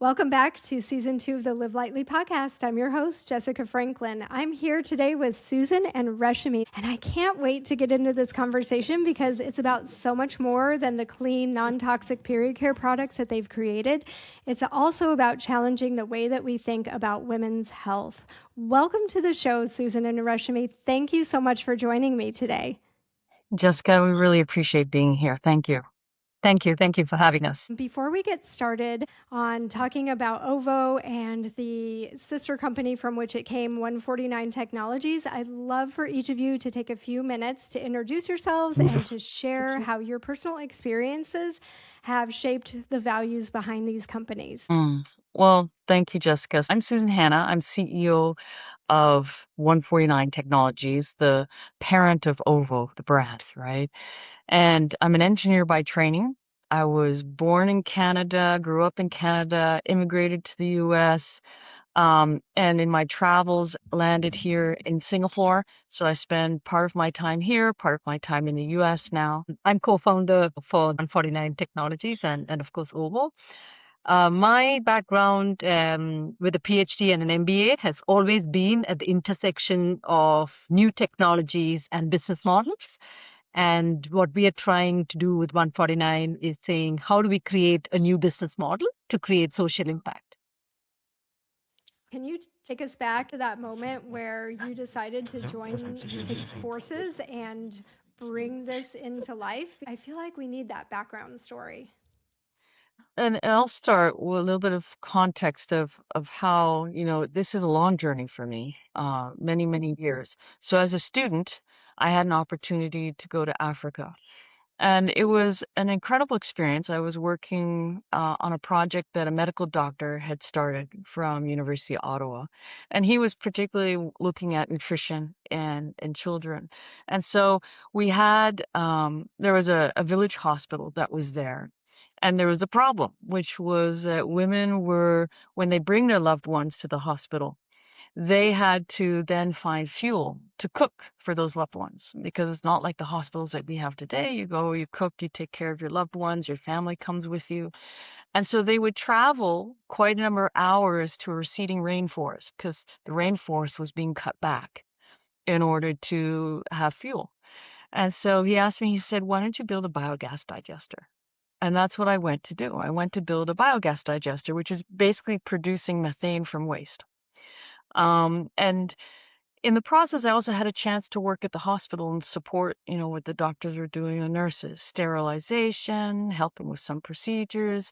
Welcome back to season 2 of the Live Lightly podcast. I'm your host, Jessica Franklin. I'm here today with Susan and Reshmi, and I can't wait to get into this conversation because it's about so much more than the clean, non-toxic period care products that they've created. It's also about challenging the way that we think about women's health. Welcome to the show, Susan and Reshmi. Thank you so much for joining me today. Jessica, we really appreciate being here. Thank you. Thank you. Thank you for having us. Before we get started on talking about OVO and the sister company from which it came, 149 Technologies, I'd love for each of you to take a few minutes to introduce yourselves and to share how your personal experiences have shaped the values behind these companies. Well, thank you, Jessica. I'm Susan Hanna. I'm CEO of 149 Technologies, the parent of OVO, the brand, right? And I'm an engineer by training. I was born in Canada, grew up in Canada, immigrated to the US, and in my travels landed here in Singapore. So I spend part of my time here, part of my time in the US now. I'm co-founder for 149 Technologies and of course OVO. My background with a PhD and an MBA has always been at the intersection of new technologies and business models. And what we are trying to do with 149 is saying, how do we create a new business model to create social impact? Can you take us back to that moment where you decided to join forces and bring this into life? I feel like we need that background story. And I'll start with a little bit of context of how, this is a long journey for me, many, many years. So as a student, I had an opportunity to go to Africa. And it was an incredible experience. I was working on a project that a medical doctor had started from University of Ottawa, and he was particularly looking at nutrition and children. And so we had there was a village hospital that was there, and there was a problem, which was that women were, when they bring their loved ones to the hospital, they had to then find fuel to cook for those loved ones, because it's not like the hospitals that we have today. You go, you cook, you take care of your loved ones, your family comes with you. And so they would travel quite a number of hours to a receding rainforest because the rainforest was being cut back in order to have fuel. And so he asked me, he said, why don't you build a biogas digester? And that's what I went to do. I went to build a biogas digester, which is basically producing methane from waste. And in the process, I also had a chance to work at the hospital and support, what the doctors were doing, the nurses, sterilization, helping with some procedures.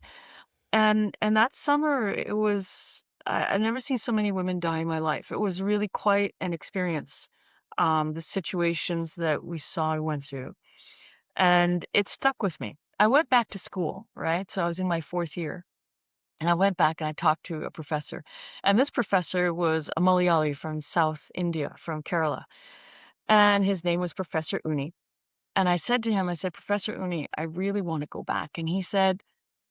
And that summer, I've never seen so many women die in my life. It was really quite an experience, the situations that we saw I went through. And it stuck with me. I went back to school, right? So I was in my 4th year. And I went back and I talked to a professor. And this professor was a Malayali from South India, from Kerala. And his name was Professor Uni. And I said to him, I said, Professor Uni, I really want to go back. And he said,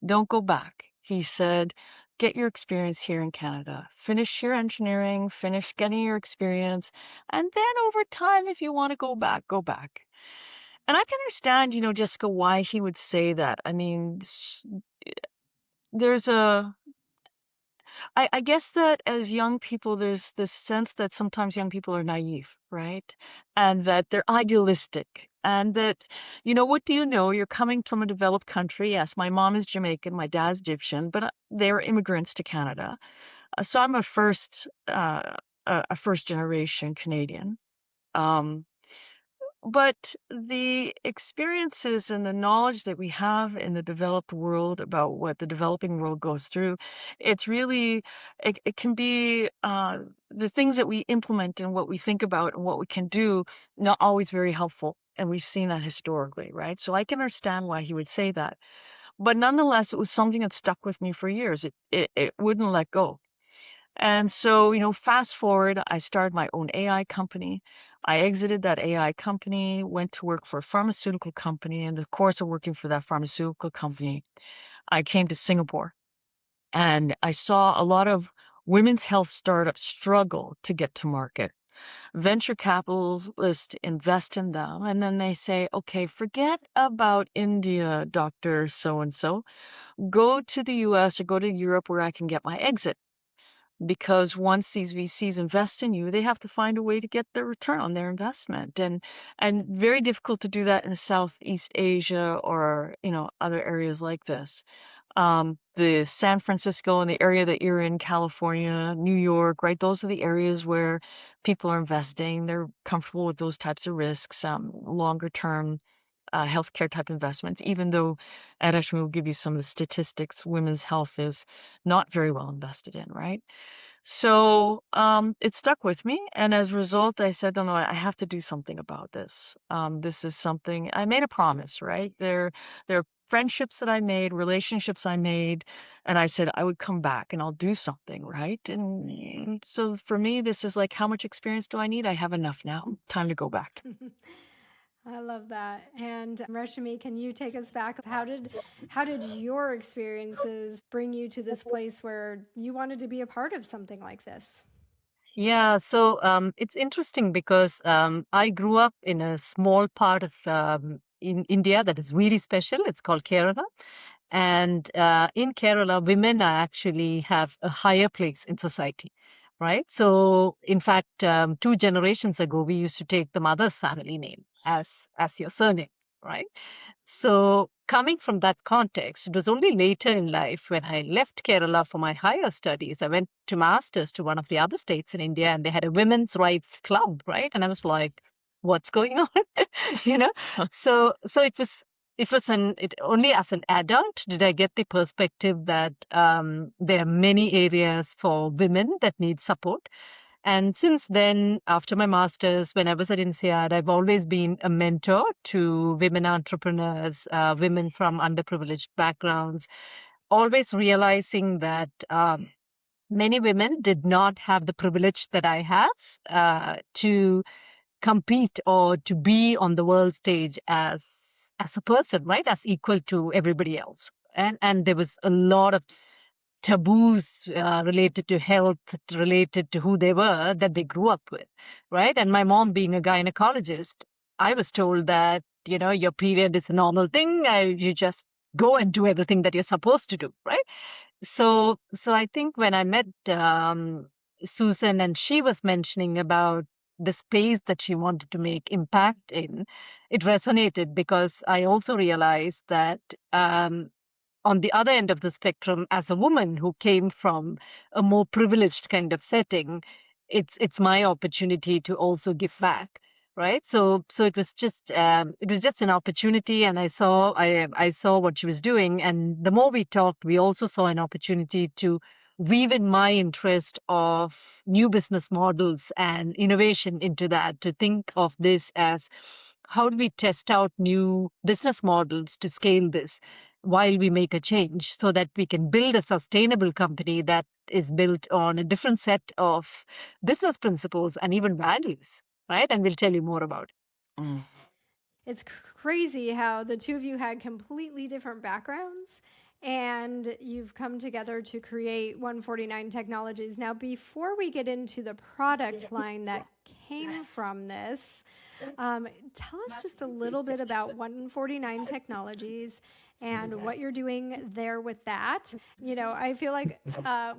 don't go back. He said, get your experience here in Canada. Finish your engineering, finish getting your experience. And then over time, if you want to go back, go back. And I can understand, Jessica, why he would say that. I mean, there's I guess that as young people, there's this sense that sometimes young people are naive, right? And that they're idealistic. And that, what do you know? You're coming from a developed country. Yes, my mom is Jamaican, my dad's Egyptian, but they're immigrants to Canada. So I'm a first generation Canadian. Um, but the experiences and the knowledge that we have in the developed world about what the developing world goes through, it can be the things that we implement and what we think about and what we can do, not always very helpful. And we've seen that historically, right? So I can understand why he would say that. But nonetheless, it was something that stuck with me for years. It wouldn't let go. And so, fast forward, I started my own AI company. I exited that AI company, went to work for a pharmaceutical company. In the course of working for that pharmaceutical company, I came to Singapore and I saw a lot of women's health startups struggle to get to market. Venture capitalists invest in them, and then they say, okay, forget about India, Dr. So and so. Go to the US or go to Europe where I can get my exit. Because once these VCs invest in you, they have to find a way to get their return on their investment. And very difficult to do that in Southeast Asia or, other areas like this. The San Francisco and the area that you're in, California, New York, right? Those are the areas where people are investing. They're comfortable with those types of risks, longer term healthcare type investments, even though Reshmi will give you some of the statistics, women's health is not very well invested in, right? So it stuck with me. And as a result, I said, no, I have to do something about this. This is something I made a promise, right? There are friendships that I made, relationships I made, and I said I would come back and I'll do something, right? And so for me, this is like, how much experience do I need? I have enough now. Time to go back. I love that. And Reshmi, can you take us back? How did your experiences bring you to this place where you wanted to be a part of something like this? Yeah, so it's interesting because I grew up in a small part of in India that is really special. It's called Kerala. And in Kerala, women actually have a higher place in society, right? So, in fact, 2 generations ago, we used to take the mother's family name as your surname, right? So, coming from that context, it was only later in life when I left Kerala for my higher studies. I went to masters to one of the other states in India, and they had a women's rights club, right? And I was like, "What's going on?" you know. So it only as an adult did I get the perspective that there are many areas for women that need support. And since then, after my master's, when I was at INSEAD, I've always been a mentor to women entrepreneurs, women from underprivileged backgrounds, always realizing that many women did not have the privilege that I have to compete or to be on the world stage as a person, right? As equal to everybody else. And there was a lot of taboos related to health, related to who they were that they grew up with, right? And my mom being a gynecologist, I was told that, your period is a normal thing. You just go and do everything that you're supposed to do, right? So I think when I met Susan and she was mentioning about the space that she wanted to make impact in, it resonated because I also realized that on the other end of the spectrum, as a woman who came from a more privileged kind of setting, it's my opportunity to also give back, right? So it was just an opportunity, and I saw what she was doing, and the more we talked, we also saw an opportunity to weave in my interest of new business models and innovation into that, to think of this as how do we test out new business models to scale this while we make a change so that we can build a sustainable company that is built on a different set of business principles and even values, right? And we'll tell you more about it. Mm. It's crazy how the two of you had completely different backgrounds and you've come together to create 149 Technologies. Now, before we get into the product line that came from this, tell us just a little bit about 149 Technologies and what you're doing there with that. I feel like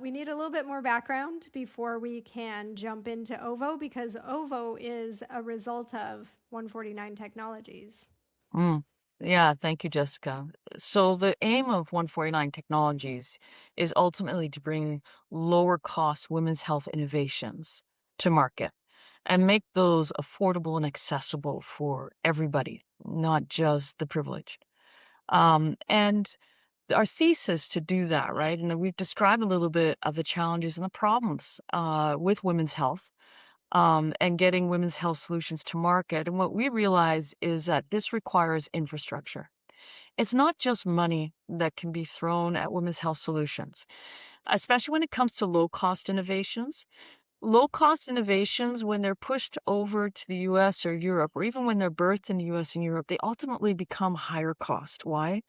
we need a little bit more background before we can jump into OVO, because OVO is a result of 149 Technologies. Mm. Yeah, thank you, Jessica. So the aim of 149 Technologies is ultimately to bring lower cost women's health innovations to market and make those affordable and accessible for everybody, not just the privileged. And our thesis to do that, right? And we've described a little bit of the challenges and the problems with women's health and getting women's health solutions to market. And what we realize is that this requires infrastructure. It's not just money that can be thrown at women's health solutions, especially when it comes to low cost innovations. Low cost innovations, when they're pushed over to the US or Europe, or even when they're birthed in the US and Europe, they ultimately become higher cost. Why?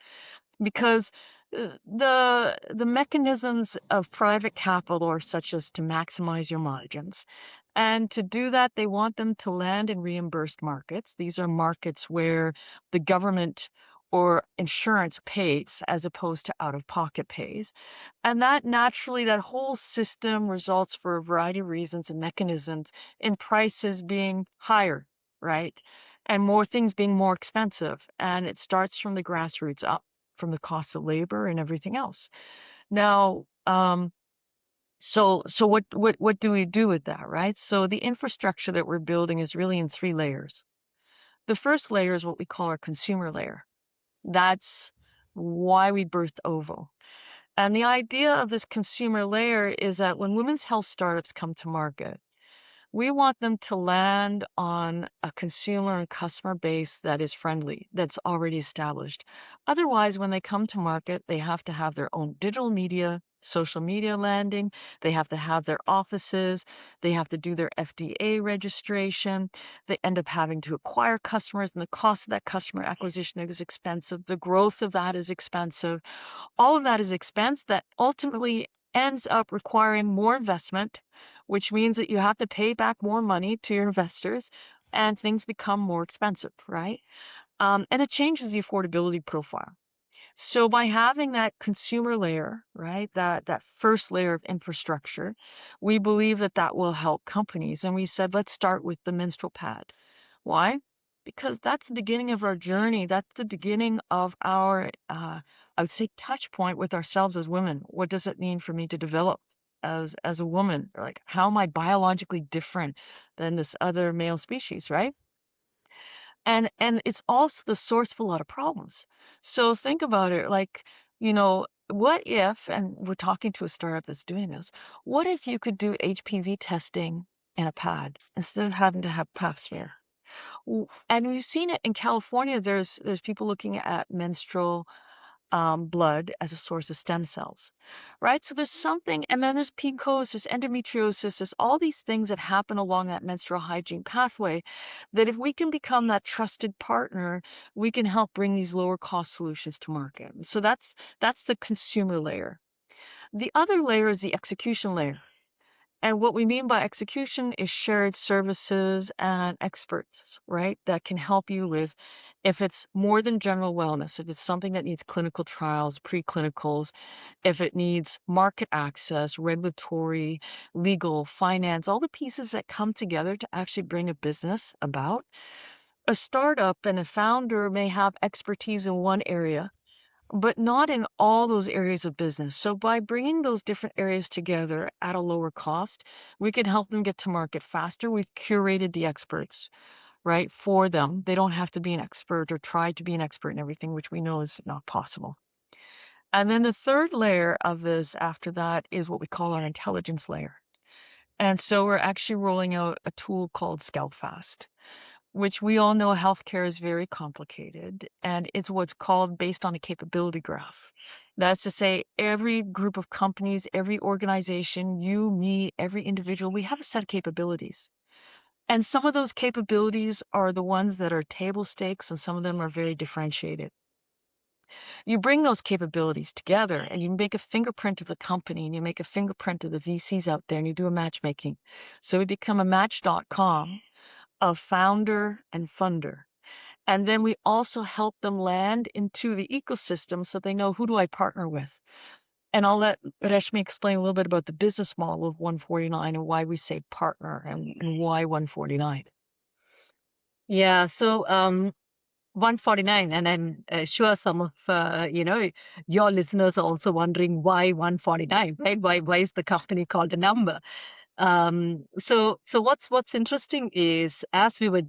Because the mechanisms of private capital are such as to maximize your margins. And to do that, they want them to land in reimbursed markets. These are markets where the government or insurance pays as opposed to out-of-pocket pays. And that naturally, that whole system results for a variety of reasons and mechanisms in prices being higher, right? And more things being more expensive. And it starts from the grassroots up, from the cost of labor and everything else. Now, so what do we do with that, right? So the infrastructure that we're building is really in 3 layers. The first layer is what we call our consumer layer. That's why we birthed OVO. And the idea of this consumer layer is that when women's health startups come to market, we want them to land on a consumer and customer base that is friendly, that's already established. Otherwise, when they come to market, they have to have their own digital media, social media landing. They have to have their offices. They have to do their FDA registration. They end up having to acquire customers, and the cost of that customer acquisition is expensive. The growth of that is expensive. All of that is expense that ultimately ends up requiring more investment, which means that you have to pay back more money to your investors and things become more expensive, right? And it changes the affordability profile. So by having that consumer layer, right, that first layer of infrastructure, we believe that that will help companies. And we said, let's start with the menstrual pad. Why? Because that's the beginning of our journey. That's the beginning of our, I would say, touch point with ourselves as women. What does it mean for me to develop as a woman? Like, how am I biologically different than this other male species, right? And it's also the source of a lot of problems. So think about it, like, what if, and we're talking to a startup that's doing this, what if you could do HPV testing in a pad instead of having to have pap smear? And we've seen it in California. There's people looking at menstrual blood as a source of stem cells, right? So there's something, and then there's PCOS, there's endometriosis, there's all these things that happen along that menstrual hygiene pathway that if we can become that trusted partner, we can help bring these lower cost solutions to market. So that's the consumer layer. The other layer is the execution layer. And what we mean by execution is shared services and experts, right? That can help you with, if it's more than general wellness, if it's something that needs clinical trials, preclinicals, if it needs market access, regulatory, legal, finance, all the pieces that come together to actually bring a business about. A startup and a founder may have expertise in one area, but not in all those areas of business. So by bringing those different areas together at a lower cost, we can help them get to market faster. We've curated the experts, right, for them. They don't have to be an expert or try to be an expert in everything, which we know is not possible. And then the third layer of this after that is what we call our intelligence layer. And so we're actually rolling out a tool called ScoutFast, which we all know healthcare is very complicated, and it's what's called based on a capability graph. That's to say, every group of companies, every organization, you, me, every individual, we have a set of capabilities. And some of those capabilities are the ones that are table stakes, and some of them are very differentiated. You bring those capabilities together and you make a fingerprint of the company and you make a fingerprint of the VCs out there and you do a matchmaking. So we become a match.com of founder and funder. And then we also help them land into the ecosystem so they know, who do I partner with? And I'll let Reshmi explain a little bit about the business model of 149 and why we say partner and why 149. Yeah, so 149, and I'm sure some of your listeners are also wondering why 149, right? Why is the company called a number? So what's interesting is, as we were,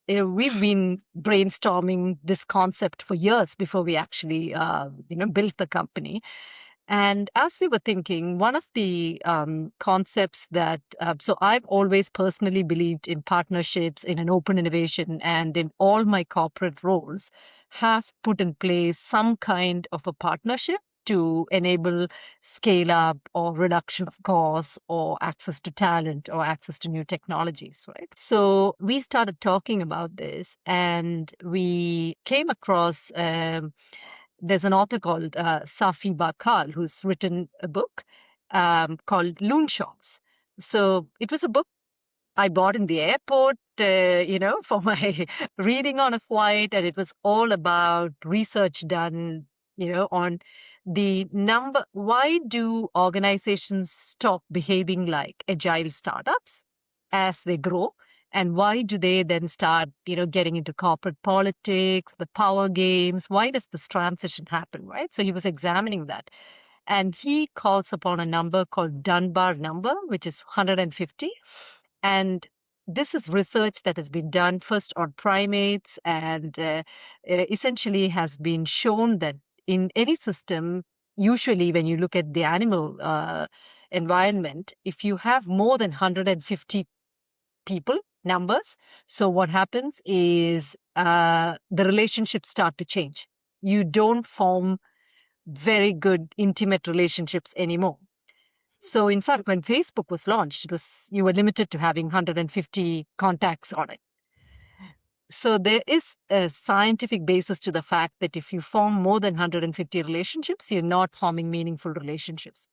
we've been brainstorming this concept for years before we actually built the company. And as we were thinking, one of the concepts that, so I've always personally believed in partnerships, in an open innovation, and in all my corporate roles, have put in place some kind of a partnership to enable scale up or reduction of costs or access to talent or access to new technologies, right? So we started talking about this and we came across there's an author called Safi Bakal who's written a book called Loonshots. So it was a book I bought in the airport, for my reading on a flight, and it was all about research done, on the number. Why do organizations stop behaving like agile startups as they grow? And why do they then start, getting into corporate politics, the power games? Why does this transition happen, right? So he was examining that. And he calls upon a number called Dunbar number, which is 150. And this is research that has been done first on primates and essentially has been shown that in any system, usually when you look at the animal environment, if you have more than 150 people, numbers, so what happens is the relationships start to change. You don't form very good intimate relationships anymore. So in fact, when Facebook was launched, you were limited to having 150 contacts on it. So there is a scientific basis to the fact that if you form more than 150 relationships, you're not forming meaningful relationships.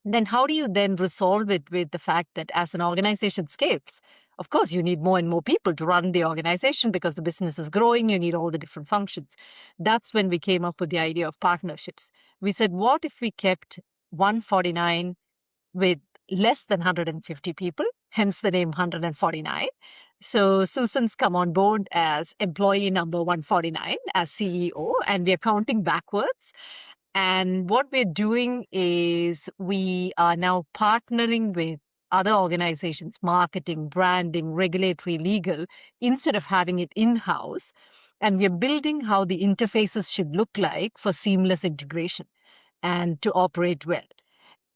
Then how do you then resolve it with the fact that as an organization scales, of course, you need more and more people to run the organization because the business is growing, you need all the different functions. That's when we came up with the idea of partnerships. We said, what if we kept 149 with less than 150 people, hence the name 149. So Susan's come on board as employee number 149 as CEO, and we are counting backwards. And what we're doing is we are now partnering with other organizations, marketing, branding, regulatory, legal, instead of having it in-house. And we're building how the interfaces should look like for seamless integration and to operate well.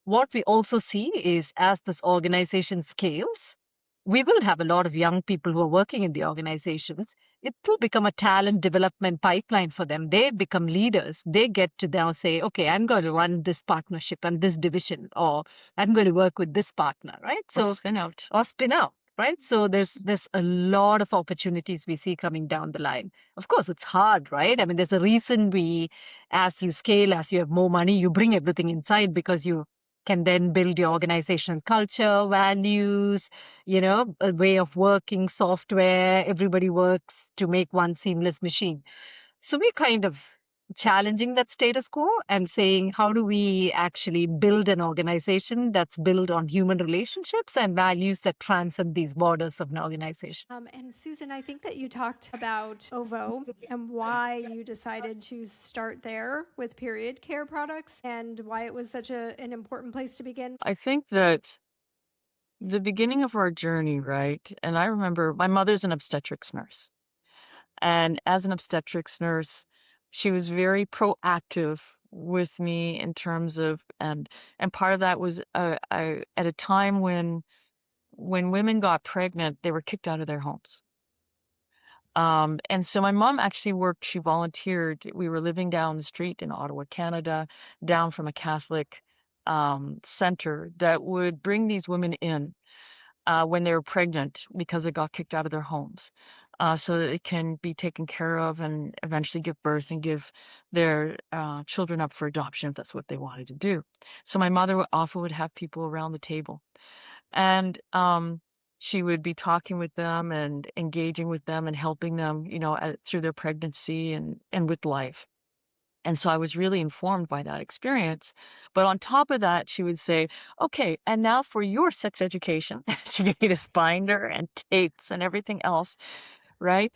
What we also see is as this organization scales, we will have a lot of young people who are working in the organizations. It will become a talent development pipeline for them. They become leaders. They get to now say, okay, I'm going to run this partnership and this division, or I'm going to work with this partner, right? Or spin out. Or spin out, right? So there's a lot of opportunities we see coming down the line. Of course, it's hard, right? I mean, there's a reason as you scale, as you have more money, you bring everything inside because you can then build your organizational culture, values, a way of working, software. Everybody works to make one seamless machine. So we're kind of challenging that status quo and saying, how do we actually build an organization that's built on human relationships and values that transcend these borders of an organization? And Susan, I think that you talked about OVO and why you decided to start there with period care products and why it was such an important place to begin. I think that the beginning of our journey, right? And I remember my mother's an obstetrics nurse. And as an obstetrics nurse, she was very proactive with me in terms of, and part of that was at a time when women got pregnant, they were kicked out of their homes. And so my mom actually worked, she volunteered. We were living down the street in Ottawa, Canada, down from a Catholic center that would bring these women in when they were pregnant because they got kicked out of their homes, so that they can be taken care of and eventually give birth and give their children up for adoption if that's what they wanted to do. So my mother often would have people around the table, and she would be talking with them and engaging with them and helping them, through their pregnancy and with life. And so I was really informed by that experience. But on top of that, she would say, okay, and now for your sex education. She gave me this binder and tapes and everything else, right?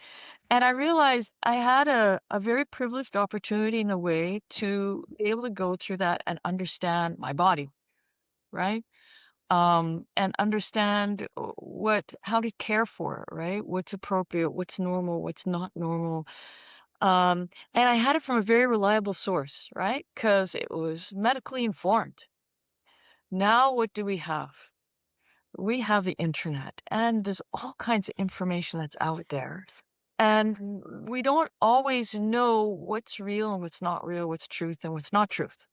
And I realized I had a very privileged opportunity in a way to be able to go through that and understand my body, right? And understand how to care for it, right? What's appropriate, what's normal, what's not normal. And I had it from a very reliable source, right? Because it was medically informed. Now, what do we have? We have the internet, and there's all kinds of information that's out there. And we don't always know what's real and what's not real, what's truth and what's not truth.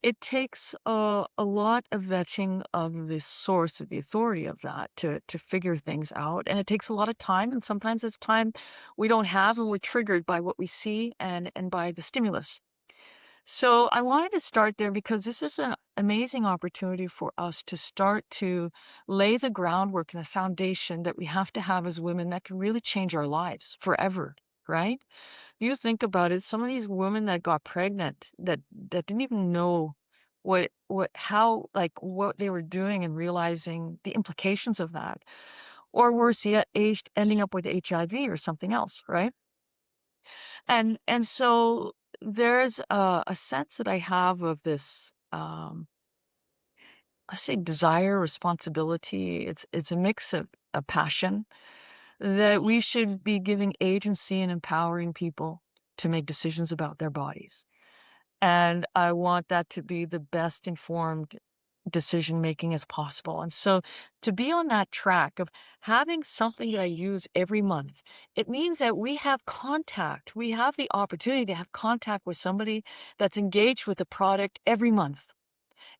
It takes a lot of vetting of the source of the authority of that to figure things out. And it takes a lot of time. And sometimes it's time we don't have and we're triggered by what we see and by the stimulus. So I wanted to start there because this is an amazing opportunity for us to start to lay the groundwork and the foundation that we have to have as women that can really change our lives forever, right? You think about it, some of these women that got pregnant that didn't even know how, like, what they were doing and realizing the implications of that, or worse yet, ending up with HIV or something else, right? And so there's a sense that I have of this, I say desire, responsibility. It's a mix of a passion that we should be giving agency and empowering people to make decisions about their bodies. And I want that to be the best informed decision making as possible. And so to be on that track of having something that I use every month, it means that we have contact. We have the opportunity to have contact with somebody that's engaged with the product every month.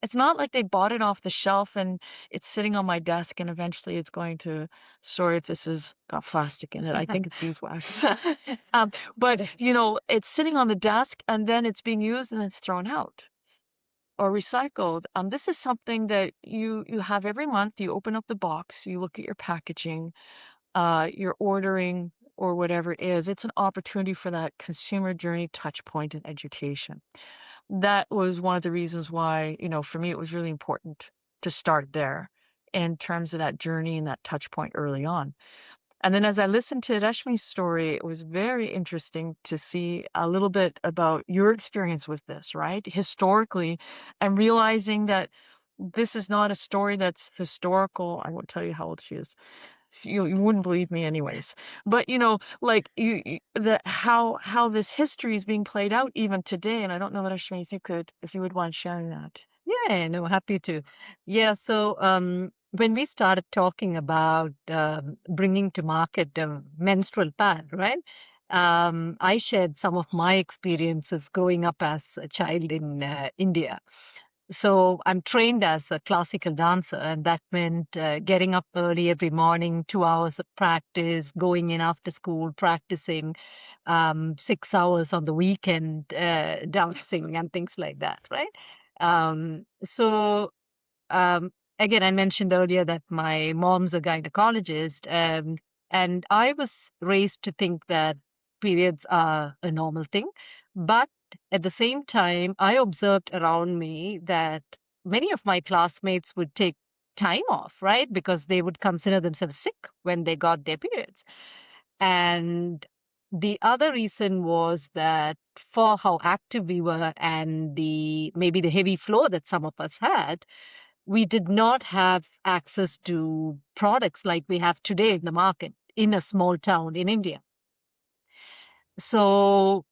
It's not like they bought it off the shelf and it's sitting on my desk and eventually it's going to, sorry if this has got plastic in it, I think it's beeswax. But it's sitting on the desk and then it's being used and it's thrown out or recycled. This is something that you have every month. You open up the box, you look at your packaging, you're ordering or whatever it is. It's an opportunity for that consumer journey touch point and education. That was one of the reasons why, for me, it was really important to start there in terms of that journey and that touch point early on. And then as I listened to Reshmi's story, it was very interesting to see a little bit about your experience with this, right? Historically, and realizing that this is not a story that's historical. I won't tell you how old she is. You wouldn't believe me anyways. But like how this history is being played out even today. And I don't know, Reshmi, if you would want sharing that. Yeah, no, happy to. Yeah, so when we started talking about bringing to market a menstrual pad, right? I shared some of my experiences growing up as a child in India. So I'm trained as a classical dancer, and that meant getting up early every morning, 2 hours of practice, going in after school, practicing 6 hours on the weekend, dancing and things like that, right? So again, I mentioned earlier that my mom's a gynecologist, and I was raised to think that periods are a normal thing. But at the same time, I observed around me that many of my classmates would take time off, right? Because they would consider themselves sick when they got their periods. And the other reason was that for how active we were and maybe the heavy flow that some of us had, we did not have access to products like we have today in the market in a small town in India. So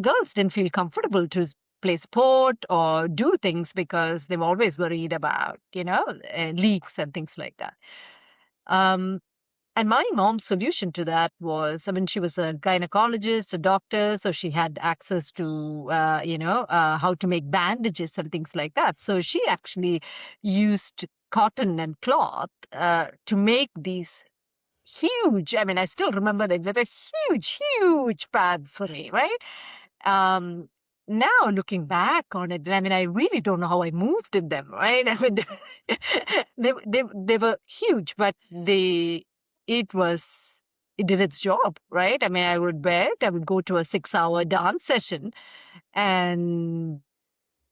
girls didn't feel comfortable to play sport or do things because they were always worried about, leaks and things like that. And my mom's solution to that was, I mean, she was a gynecologist, a doctor, so she had access to, how to make bandages and things like that. So she actually used cotton and cloth to make these huge, I mean, I still remember they were huge, huge pads for me, right? Um, Now looking back on it, I mean, I really don't know how I moved in them, right? I mean, they were huge, but it did its job, right? I mean, I would wear it, I would go to a 6 hour dance session and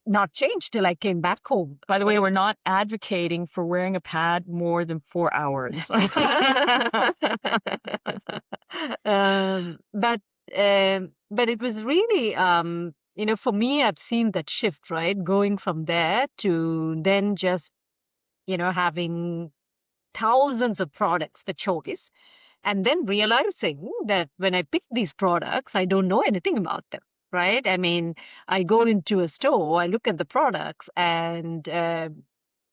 not change till I came back home. By the way, we're not advocating for wearing a pad more than 4 hours. But it was really, for me, I've seen that shift, right? Going from there to then just, having thousands of products for choice. And then realizing that when I pick these products, I don't know anything about them, right? I mean, I go into a store, I look at the products, and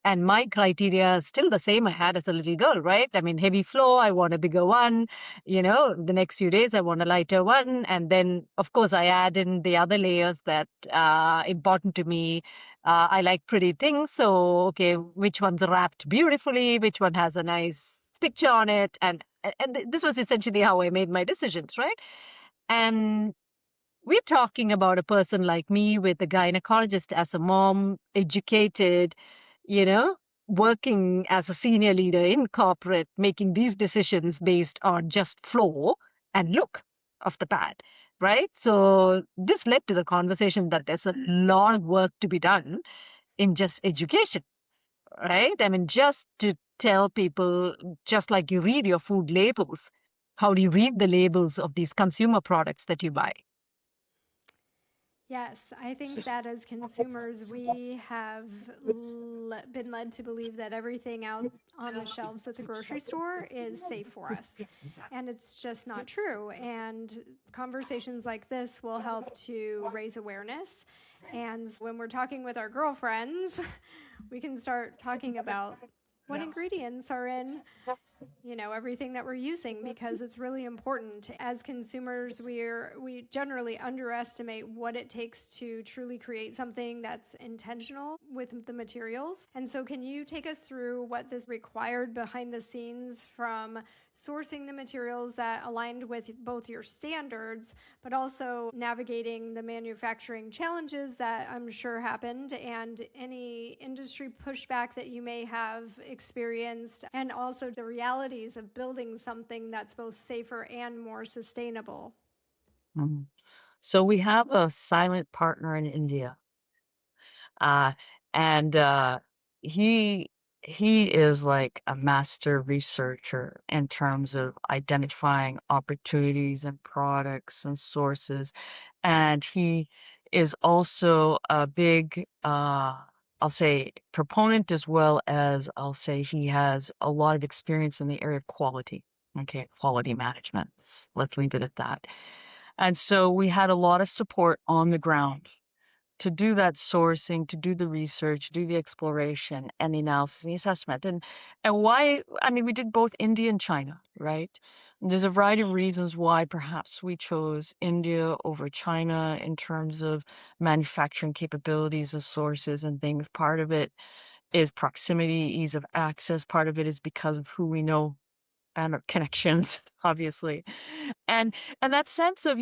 my criteria is still the same I had as a little girl, right? I mean, heavy flow, I want a bigger one. The next few days, I want a lighter one. And then, of course, I add in the other layers that are important to me. I like pretty things. So, okay, which one's wrapped beautifully? Which one has a nice picture on it? And this was essentially how I made my decisions, right? And we're talking about a person like me with a gynecologist as a mom, educated, you know, working as a senior leader in corporate, making these decisions based on just flow and look of the pad, right? So this led to the conversation that there's a lot of work to be done in just education, right? I mean, just to tell people, just like you read your food labels, how do you read the labels of these consumer products that you buy? Yes, I think that as consumers, we have been led to believe that everything out on the shelves at the grocery store is safe for us. And it's just not true. And conversations like this will help to raise awareness. And when we're talking with our girlfriends, we can start talking about what ingredients are in everything that we're using, because it's really important. As consumers, we generally underestimate what it takes to truly create something that's intentional with the materials. And so can you take us through what this required behind the scenes, from sourcing the materials that aligned with both your standards, but also navigating the manufacturing challenges that I'm sure happened, and any industry pushback that you may have experienced, and also the realities of building something that's both safer and more sustainable? Mhm. So we have a silent partner in India, uh, and he he is like a master researcher in terms of identifying opportunities and products and sources, and he is also a big, I'll say, proponent, as well as I'll say he has a lot of experience in the area of quality. Okay, quality management. Let's leave it at that. And so we had a lot of support on the ground to do that sourcing, to do the research, do the exploration and the analysis and the assessment. And why, I mean, we did both India and China, right? And there's a variety of reasons why perhaps we chose India over China in terms of manufacturing capabilities of sources and things. Part of it is proximity, ease of access. Part of it is because of who we know and our connections, obviously. And and that sense of,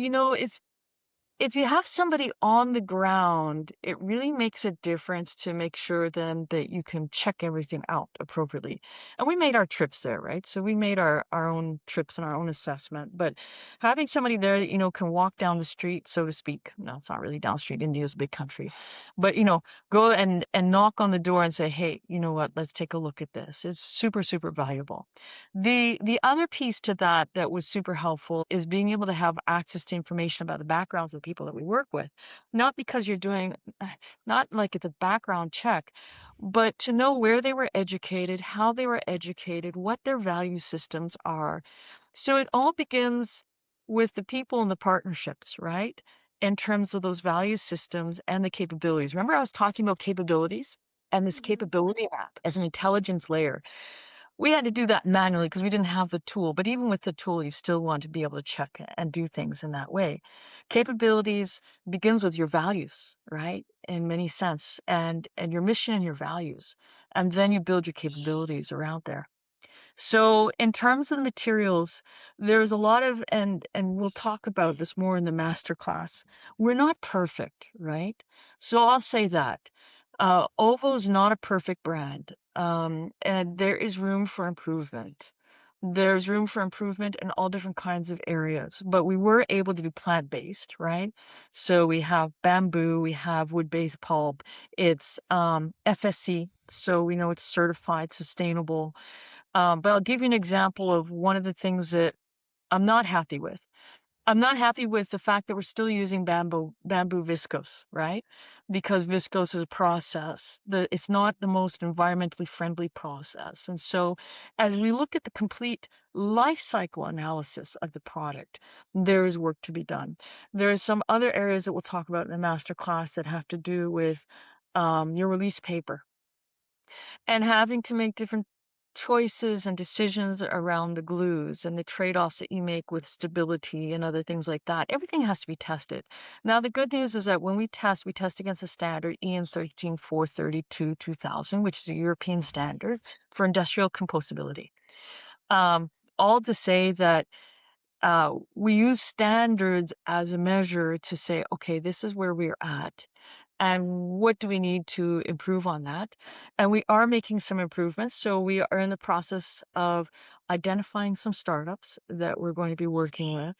if you have somebody on the ground, it really makes a difference to make sure then that you can check everything out appropriately. And we made our trips there, right? So we made our own trips and our own assessment. But having somebody there that, can walk down the street, so to speak. No, it's not really down the street. India is a big country. But, go and knock on the door and say, hey, you know what, let's take a look at this. It's super, super valuable. The other piece to that was super helpful is being able to have access to information about the backgrounds of the people that we work with. Not because you're doing, not like it's a background check, but to know where they were educated, how they were educated, what their value systems are. So it all begins with the people and the partnerships, right? In terms of those value systems and the capabilities. Remember, I was talking about capabilities and this Mm-hmm. capability map as an intelligence layer. We had to do that manually because we didn't have the tool. But even with the tool, you still want to be able to check and do things in that way. Capabilities begins with your values, right? In many sense, and your mission and your values. And then you build your capabilities around there. So in terms of the materials, there's a lot of, and we'll talk about this more in the master class. We're not perfect, right? So I'll say that. Ovo is not a perfect brand, and there is room for improvement. There's room for improvement in all different kinds of areas, but we were able to do plant-based, right? So we have bamboo, we have wood-based pulp. It's FSC, so we know it's certified sustainable. But I'll give you an example of one of the things that I'm not happy with. I'm not happy with the fact that we're still using bamboo viscose, right? Because viscose is a process. It's not the most environmentally friendly process. And so as we look at the complete life cycle analysis of the product, there is work to be done. There are some other areas that we'll talk about in the master class that have to do with your release paper and having to make different choices and decisions around the glues and the trade-offs that you make with stability and other things like that. Everything has to be tested. Now, the good news is that when we test against the standard EN 13432 2000, which is a European standard for industrial compostability. All to say that we use standards as a measure to say, okay, this is where we're at, and what do we need to improve on that? And we are making some improvements. So we are in the process of identifying some startups that we're going to be working with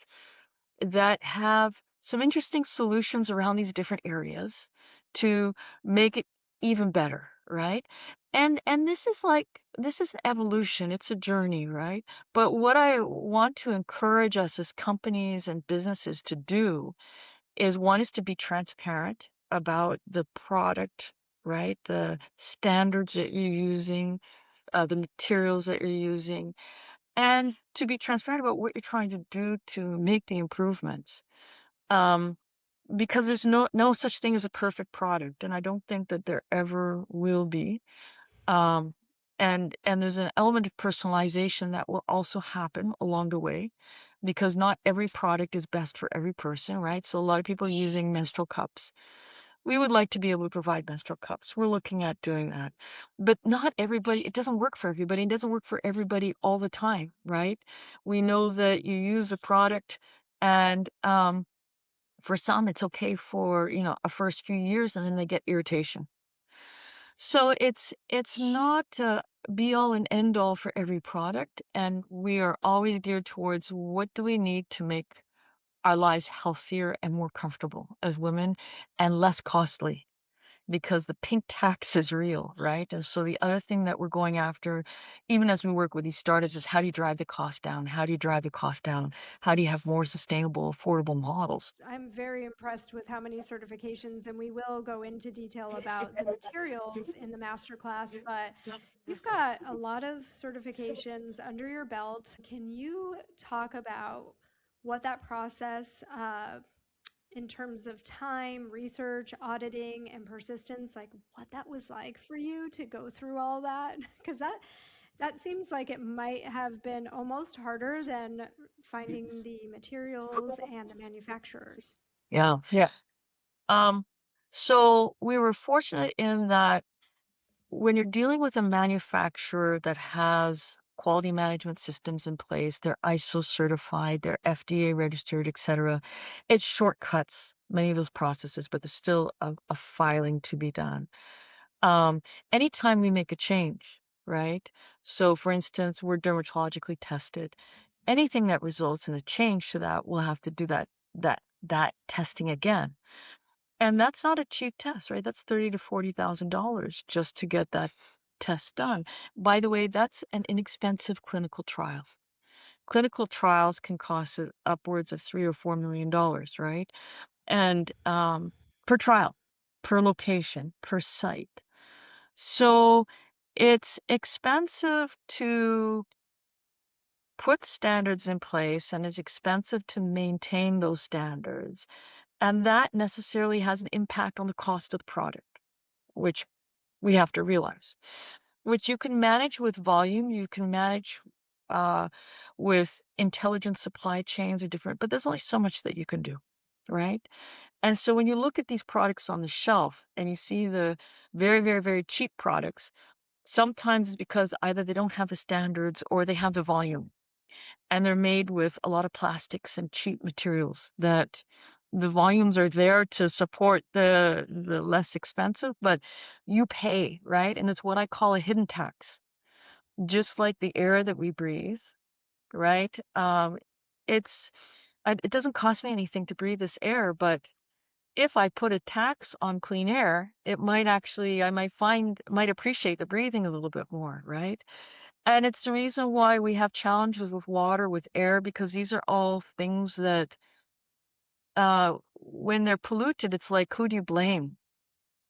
that have some interesting solutions around these different areas to make it even better, right? And this is evolution, it's a journey, right? But what I want to encourage us as companies and businesses to do is, one is to be transparent about the product, right? The standards that you're using, the materials that you're using, and to be transparent about what you're trying to do to make the improvements. Um, because there's no such thing as a perfect product, and I don't think that there ever will be. Um, and there's an element of personalization that will also happen along the way, because not every product is best for every person, right? So a lot of people are using menstrual cups. We would like to be able to provide menstrual cups. We're looking at doing that. But not everybody, it doesn't work for everybody. It doesn't work for everybody all the time, right? We know that you use a product, and for some it's okay for, a first few years, and then they get irritation. So it's not a be all and end all for every product, and we are always geared towards what do we need to make our lives healthier and more comfortable as women and less costly, because the pink tax is real, right? And so the other thing that we're going after, even as we work with these startups, is how do you drive the cost down? How do you drive the cost down? How do you have more sustainable, affordable models? I'm very impressed with how many certifications, and we will go into detail about the materials in the masterclass, but you've got a lot of certifications under your belt. Can you talk about what that process, in terms of time, research, auditing, and persistence, like what that was like for you to go through all that? Because that seems like it might have been almost harder than finding the materials and the manufacturers. Yeah. Yeah. So we were fortunate in that when you're dealing with a manufacturer that has quality management systems in place, they're ISO certified, they're FDA registered, et cetera, it shortcuts many of those processes, but there's still a filing to be done. Anytime we make a change, right? So for instance, we're dermatologically tested. Anything that results in a change to that, we'll have to do that testing again. And that's not a cheap test, right? That's $30,000 to $40,000 just to get that test done. By the way, that's an inexpensive clinical trial. Clinical trials can cost upwards of $3 or $4 million, right? And per trial, per location, per site. So it's expensive to put standards in place, and it's expensive to maintain those standards. And that necessarily has an impact on the cost of the product, which we have to realize, which you can manage with volume, you can manage with intelligent supply chains or different, but there's only so much that you can do, right? And so when you look at these products on the shelf and you see the very, very, very cheap products, sometimes it's because either they don't have the standards or they have the volume, and they're made with a lot of plastics and cheap materials that the volumes are there to support the less expensive, but you pay, right? And it's what I call a hidden tax. Just like the air that we breathe, right? It's it doesn't cost me anything to breathe this air, but if I put a tax on clean air, it might actually, I might appreciate the breathing a little bit more, right? And it's the reason why we have challenges with water, with air, because these are all things that, when they're polluted, it's like, who do you blame,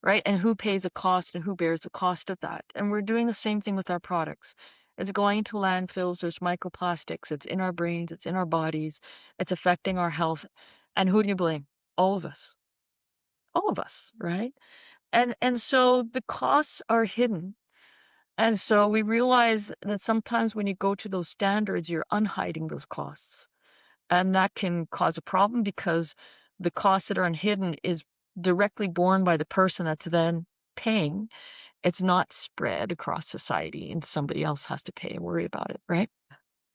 right? And who pays the cost and who bears the cost of that? And we're doing the same thing with our products. It's going to landfills, there's microplastics, it's in our brains, it's in our bodies, it's affecting our health. And who do you blame? All of us. All of us, right? And so the costs are hidden. And so we realize that sometimes when you go to those standards, you're unhiding those costs. And that can cause a problem, because the costs that are unhidden is directly borne by the person that's then paying. It's not spread across society and somebody else has to pay and worry about it, right?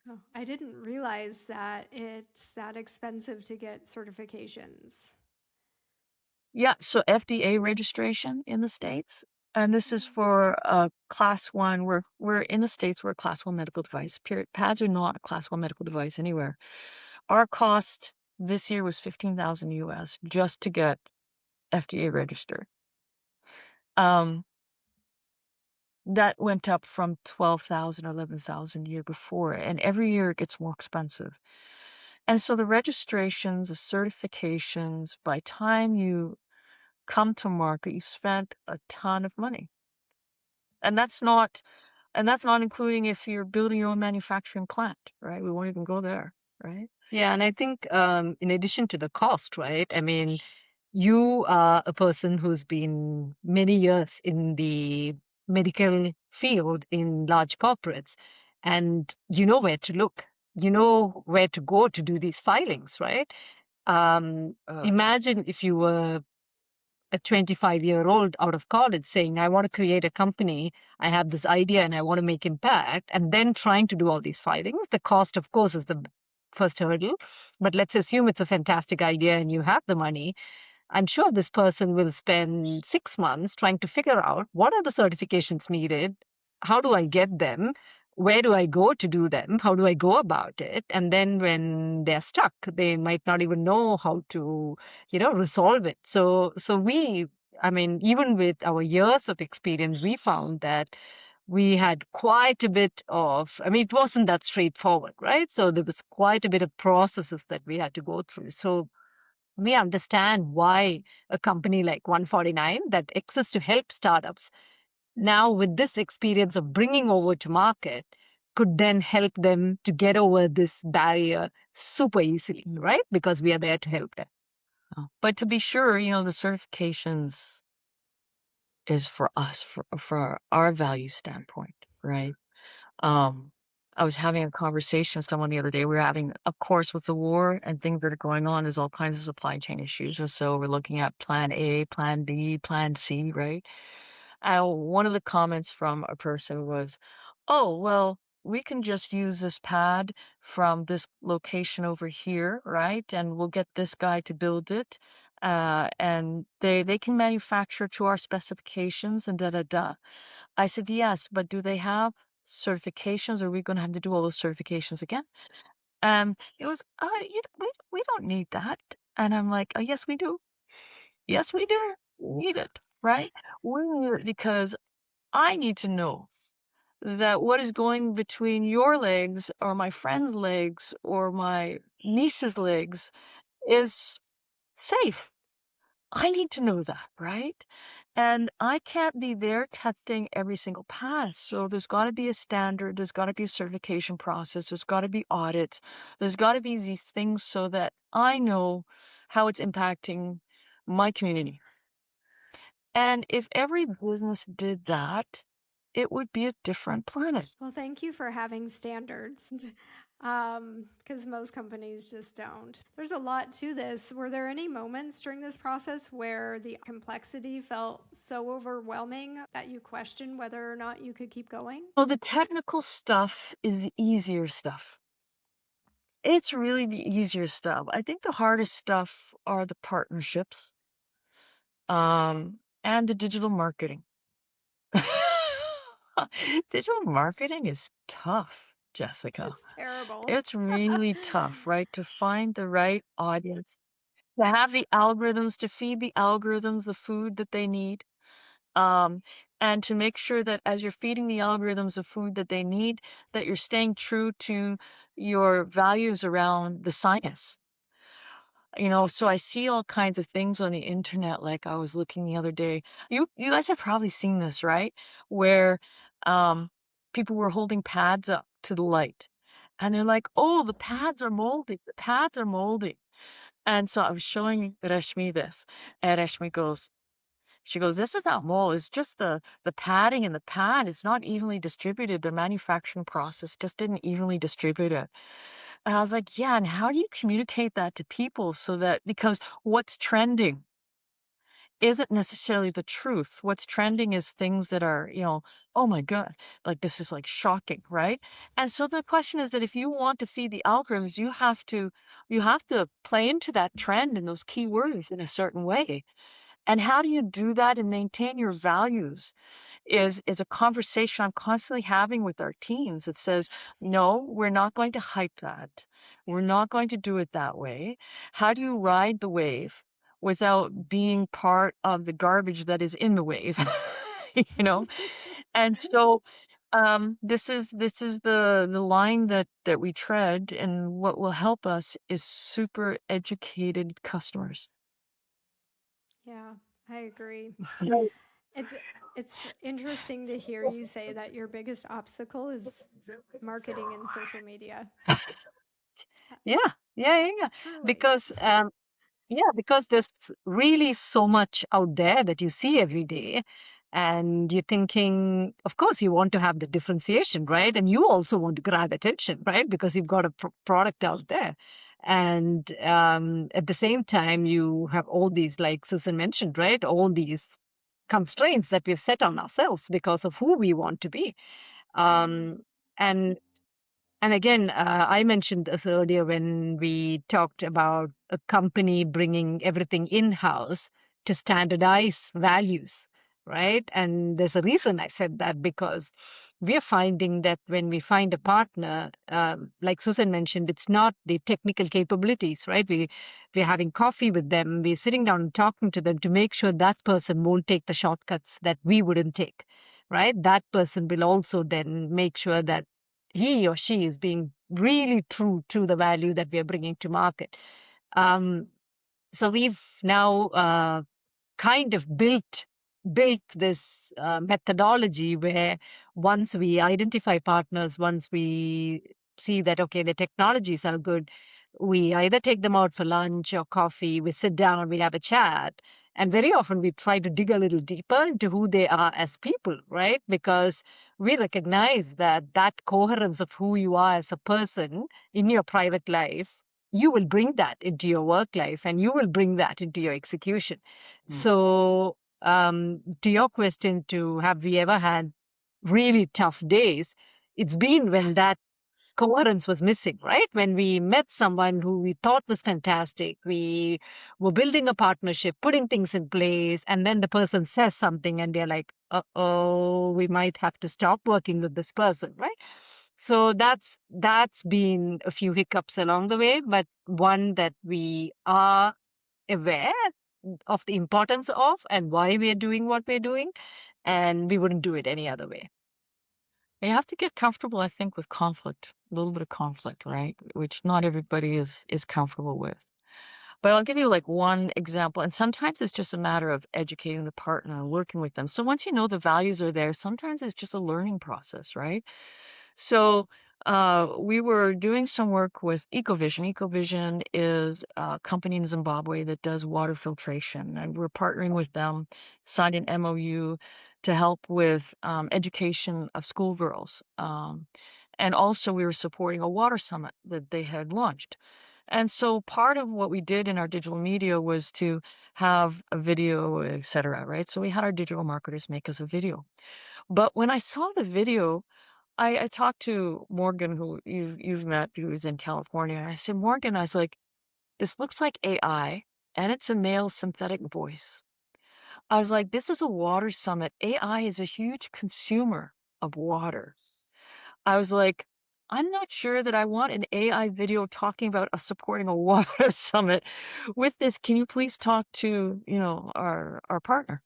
Oh, I didn't realize that it's that expensive to get certifications. Yeah, so FDA registration in the States, and this is for class one. We're in the States, we're a class one medical device. Period. Pads are not a class one medical device anywhere. Our cost this year was 15,000 US just to get FDA registered. That went up from 12,000 or 11,000 year before, and every year it gets more expensive. And so the registrations, the certifications, by time you come to market, you spent a ton of money. And that's not including if you're building your own manufacturing plant, right? We won't even go there, right? Yeah, and I think in addition to the cost, right? I mean, you are a person who's been many years in the medical field in large corporates, and you know where to look, you know where to go to do these filings, right? Imagine if you were a 25-year-old out of college saying, I want to create a company, I have this idea and I want to make impact, and then trying to do all these filings. The cost, of course, is the first hurdle. But let's assume it's a fantastic idea and you have the money. I'm sure this person will spend 6 months trying to figure out what are the certifications needed, how do I get them, where do I go to do them, how do I go about it, and then when they're stuck, they might not even know how to, resolve it. So we, I mean, even with our years of experience, we found that we had quite a bit of, I mean, it wasn't that straightforward, right? So there was quite a bit of processes that we had to go through. So we understand why a company like 149 that exists to help startups now with this experience of bringing over to market could then help them to get over this barrier super easily, right? Because we are there to help them. But to be sure, the certifications is for us, for our value standpoint, right? I was having a conversation with someone the other day. We were having, of course, with the war and things that are going on, there's all kinds of supply chain issues. And so we're looking at plan A, plan B, plan C, right? One of the comments from a person was, oh, well, we can just use this pad from this location over here, right? And we'll get this guy to build it. And they can manufacture to our specifications and da da da. I said, yes, but do they have certifications? Or are we going to have to do all those certifications again? It was, we don't need that. And I'm like, oh, yes, we do. Yes, we do. We need it, right? We need it because I need to know that what is going between your legs or my friend's legs or my niece's legs is safe. I need to know that, right? And I can't be there testing every single pass. So there's got to be a standard, there's got to be a certification process, there's got to be audits, there's got to be these things so that I know how it's impacting my community. And if every business did that, it would be a different planet. Well, thank you for having standards because most companies just don't. There's a lot to this. Were there any moments during this process where the complexity felt so overwhelming that you questioned whether or not you could keep going? Well, the technical stuff is the easier stuff. It's really the easier stuff. I think the hardest stuff are the partnerships and the digital marketing. Digital marketing is tough, Jessica. It's terrible. It's really tough, right? To find the right audience, to have the algorithms, to feed the algorithms the food that they need, and to make sure that as you're feeding the algorithms the food that they need, that you're staying true to your values around the science. So I see all kinds of things on the internet. Like I was looking the other day. You guys have probably seen this, right? Where people were holding pads up to the light, and they're like, "Oh, the pads are moldy. The pads are moldy." And so I was showing Reshmi this, and Reshmi goes, she goes, "This is not mold. It's just the padding in the pad. It's not evenly distributed. The manufacturing process just didn't evenly distribute it." And I was like, yeah, and how do you communicate that to people so that, because what's trending isn't necessarily the truth. What's trending is things that are, oh my God, like this is like shocking, right? And so the question is that if you want to feed the algorithms, you have to play into that trend and those keywords in a certain way. And how do you do that and maintain your values is a conversation I'm constantly having with our teams. It says, no, we're not going to hype that. We're not going to do it that way. How do you ride the wave without being part of the garbage that is in the wave? you know? And so this is the line that we tread, and what will help us is super educated customers. Yeah, I agree. Right. It's it's interesting to hear you say that your biggest obstacle is marketing and social media. Yeah, yeah, yeah, yeah. Truly. Because yeah, because there's really so much out there that you see every day. And you're thinking, of course, you want to have the differentiation, right? And you also want to grab attention, right? Because you've got a product out there. And at the same time, you have all these, like Susan mentioned, right? All these constraints that we've set on ourselves because of who we want to be. Mm. Um, and and again, I mentioned this earlier when we talked about a company bringing everything in-house to standardize values, right? And there's a reason I said that because we're finding that when we find a partner, like Susan mentioned, it's not the technical capabilities, right? We're having coffee with them, we're sitting down and talking to them to make sure that person won't take the shortcuts that we wouldn't take, right? That person will also then make sure that he or she is being really true to the value that we are bringing to market. Um, so we've now kind of built this methodology where once we identify partners, once we see that okay, the technologies are good, we either take them out for lunch or coffee, we sit down, we have a chat, and very often we try to dig a little deeper into who they are as people, right? Because we recognize that that coherence of who you are as a person in your private life, you will bring that into your work life and you will bring that into your execution. Mm. So, to your question, to have we ever had really tough days? It's been when that coherence was missing, right? When we met someone who we thought was fantastic, we were building a partnership, putting things in place, and then the person says something and they're like, uh-oh, we might have to stop working with this person, right? So that's been a few hiccups along the way, but one that we are aware of the importance of and why we're doing what we're doing, and we wouldn't do it any other way. You have to get comfortable, I think, with conflict, a little bit of conflict, right? Which not everybody is comfortable with. But I'll give you like one example, and sometimes it's just a matter of educating the partner and working with them. So once you know the values are there, sometimes it's just a learning process, right? So we were doing some work with Ecovision. Ecovision is a company in Zimbabwe that does water filtration, and we're partnering with them, signed an MOU to help with education of schoolgirls. And also we were supporting a water summit that they had launched. And so part of what we did in our digital media was to have a video, et cetera, right? So we had our digital marketers make us a video. But when I saw the video, I talked to Morgan, who you've met, who's in California. And I said, Morgan, I was like, this looks like AI, and it's a male synthetic voice. I was like, this is a water summit. AI is a huge consumer of water. I was like, I'm not sure that I want an AI video talking about us supporting a water summit with this. Can you please talk to, our partner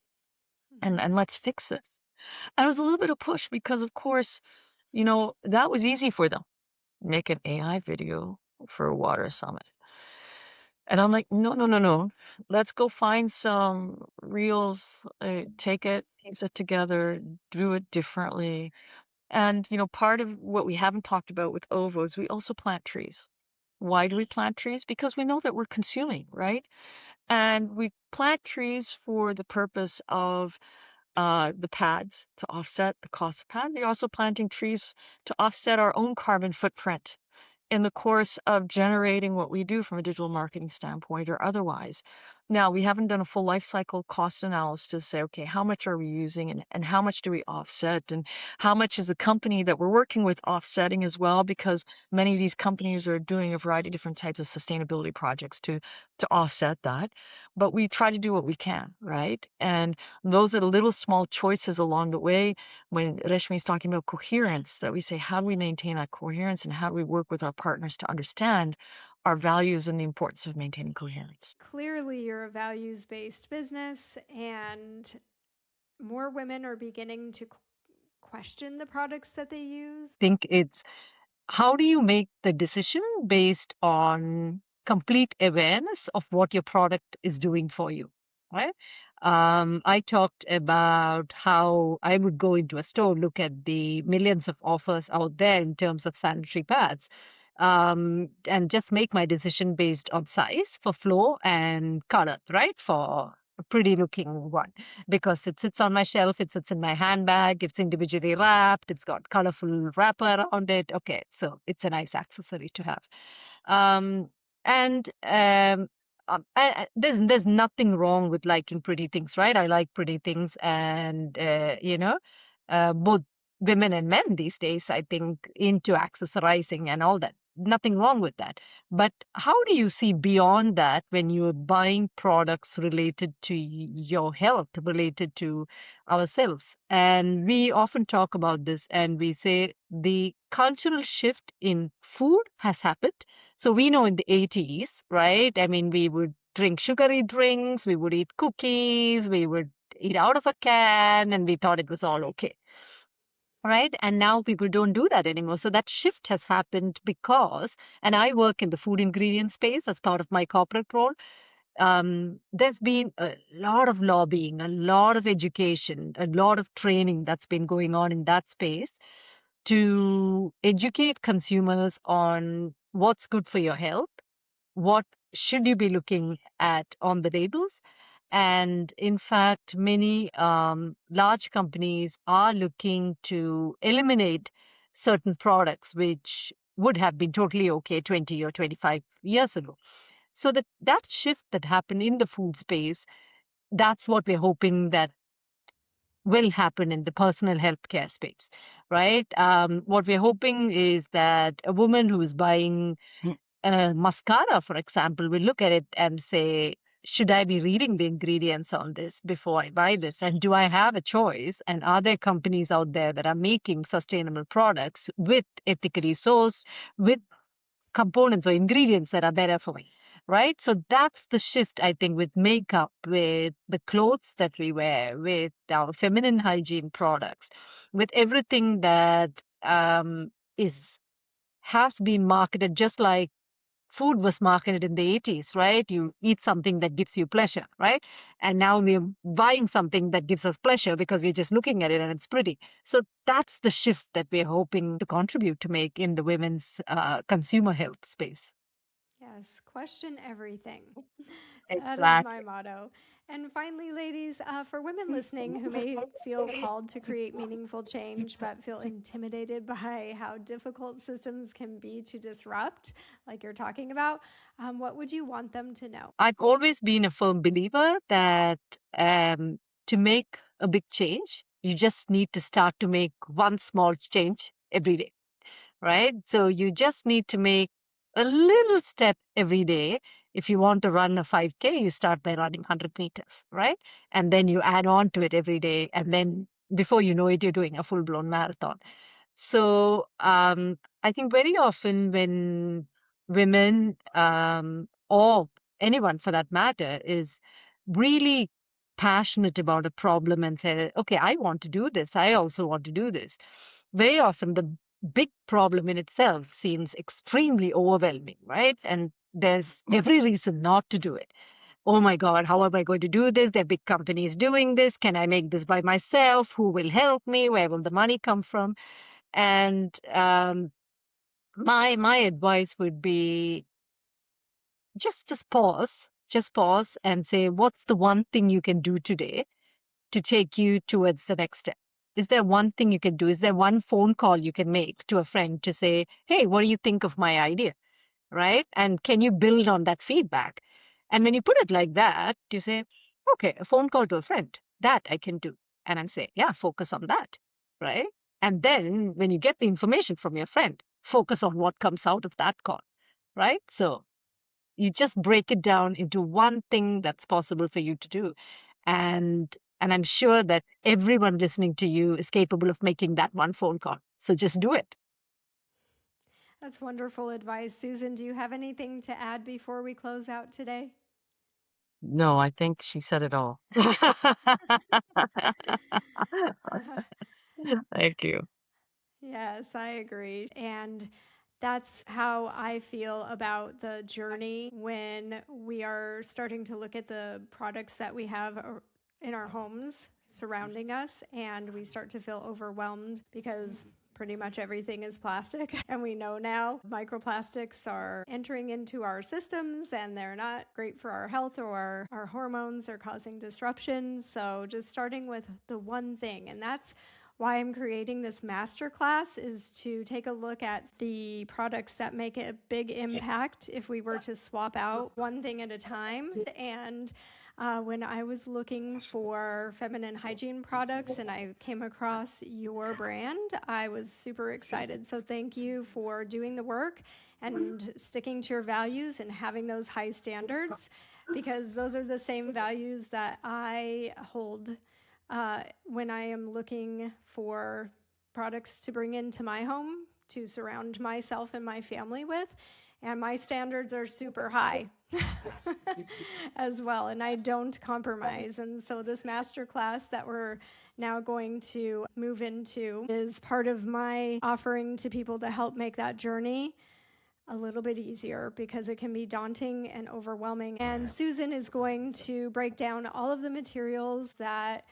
and let's fix this. And it was a little bit of push because of course, that was easy for them. Make an AI video for a water summit. And I'm like, no, no, no, no. Let's go find some reels, take it, piece it together, do it differently. And, part of what we haven't talked about with OVO is we also plant trees. Why do we plant trees? Because we know that we're consuming, right? And we plant trees for the purpose of the pads to offset the cost of pad. They're also planting trees to offset our own carbon footprint in the course of generating what we do from a digital marketing standpoint or otherwise. Now, we haven't done a full life cycle cost analysis to say, okay, how much are we using and how much do we offset? And how much is the company that we're working with offsetting as well? Because many of these companies are doing a variety of different types of sustainability projects to offset that. But we try to do what we can, right? And those are the little small choices along the way. When Reshmi is talking about coherence, that we say, how do we maintain that coherence and how do we work with our partners to understand our values and the importance of maintaining coherence? Clearly, you're a values-based business, and more women are beginning to question the products that they use. I think it's how do you make the decision based on complete awareness of what your product is doing for you, right? I talked about how I would go into a store, look at the millions of offers out there in terms of sanitary pads, and just make my decision based on size for flow and color, right? For a pretty looking one, because it sits on my shelf, it sits in my handbag, it's individually wrapped, it's got colorful wrapper around it. Okay, so it's a nice accessory to have. Um, and there's nothing wrong with liking pretty things, right? I like pretty things, and both women and men these days, I think, into accessorizing and all that. Nothing wrong with that. But how do you see beyond that when you're buying products related to your health, related to ourselves? And we often talk about this and we say the cultural shift in food has happened. So we know in the 80s, right? I mean, we would drink sugary drinks, we would eat cookies, we would eat out of a can, and we thought it was all okay. Right. And now people don't do that anymore. So that shift has happened because, and I work in the food ingredient space as part of my corporate role. There's been a lot of lobbying, a lot of education, a lot of training that's been going on in that space to educate consumers on what's good for your health, what should you be looking at on the labels. And in fact, many large companies are looking to eliminate certain products which would have been totally okay 20 or 25 years ago. So that shift that happened in the food space, that's what we're hoping that will happen in the personal healthcare space, right? What we're hoping is that a woman who is buying mascara, for example, will look at it and say, should I be reading the ingredients on this before I buy this? And do I have a choice? And are there companies out there that are making sustainable products with ethically sourced, with components or ingredients that are better for me? Right. So that's the shift, I think, with makeup, with the clothes that we wear, with our feminine hygiene products, with everything that is has been marketed just like food was marketed in the 80s, right? You eat something that gives you pleasure, right? And now we're buying something that gives us pleasure because we're just looking at it and it's pretty. So that's the shift that we're hoping to contribute to make in the women's consumer health space. Yes, question everything. That is my Exactly. motto. And finally, ladies, for women listening who may feel called to create meaningful change but feel intimidated by how difficult systems can be to disrupt, like you're talking about, what would you want them to know? I've always been a firm believer that to make a big change, you just need to start to make one small change every day. Right? So you just need to make a little step every day. If you want to run a 5K, you start by running 100 meters, right? And then you add on to it every day. And then before you know it, you're doing a full blown marathon. So I think very often when women or anyone for that matter is really passionate about a problem and say, okay, I want to do this. I also want to do this. Very often the big problem in itself seems extremely overwhelming, right? And there's every reason not to do it. Oh my God, how am I going to do this? There are big companies doing this. Can I make this by myself? Who will help me? Where will the money come from? And my advice would be just pause and say, what's the one thing you can do today to take you towards the next step? Is there one thing you can do? Is there one phone call you can make to a friend to say, hey, what do you think of my idea? Right? And can you build on that feedback? And when you put it like that, you say, okay, a phone call to a friend, that I can do. And I say, yeah, focus on that, right? And then when you get the information from your friend, focus on what comes out of that call, right? So you just break it down into one thing that's possible for you to do. And I'm sure that everyone listening to you is capable of making that one phone call. So just do it. That's wonderful advice. Susan, do you have anything to add before we close out today? No, I think she said it all. Thank you. Yes, I agree. And that's how I feel about the journey when we are starting to look at the products that we have in our homes surrounding us, and we start to feel overwhelmed because pretty much everything is plastic. And we know now microplastics are entering into our systems and they're not great for our health or our hormones. They're causing disruptions. So just starting with the one thing, and that's why I'm creating this masterclass, is to take a look at the products that make a big impact if we were to swap out one thing at a time. And when I was looking for feminine hygiene products and I came across your brand, I was super excited. So thank you for doing the work and sticking to your values and having those high standards, because those are the same values that I hold when I am looking for products to bring into my home to surround myself and my family with. And my standards are super high as well, and I don't compromise. And so this masterclass that we're now going to move into is part of my offering to people to help make that journey a little bit easier, because it can be daunting and overwhelming. And Susan is going to break down all of the materials that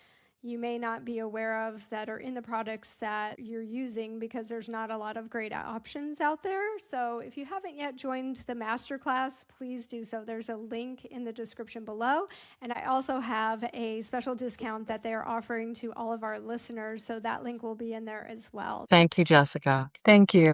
you may not be aware of that are in the products that you're using, because there's not a lot of great options out there. So if you haven't yet joined the masterclass, please do so. There's a link in the description below. And I also have a special discount that they're offering to all of our listeners. So that link will be in there as well. Thank you, Jessica. Thank you.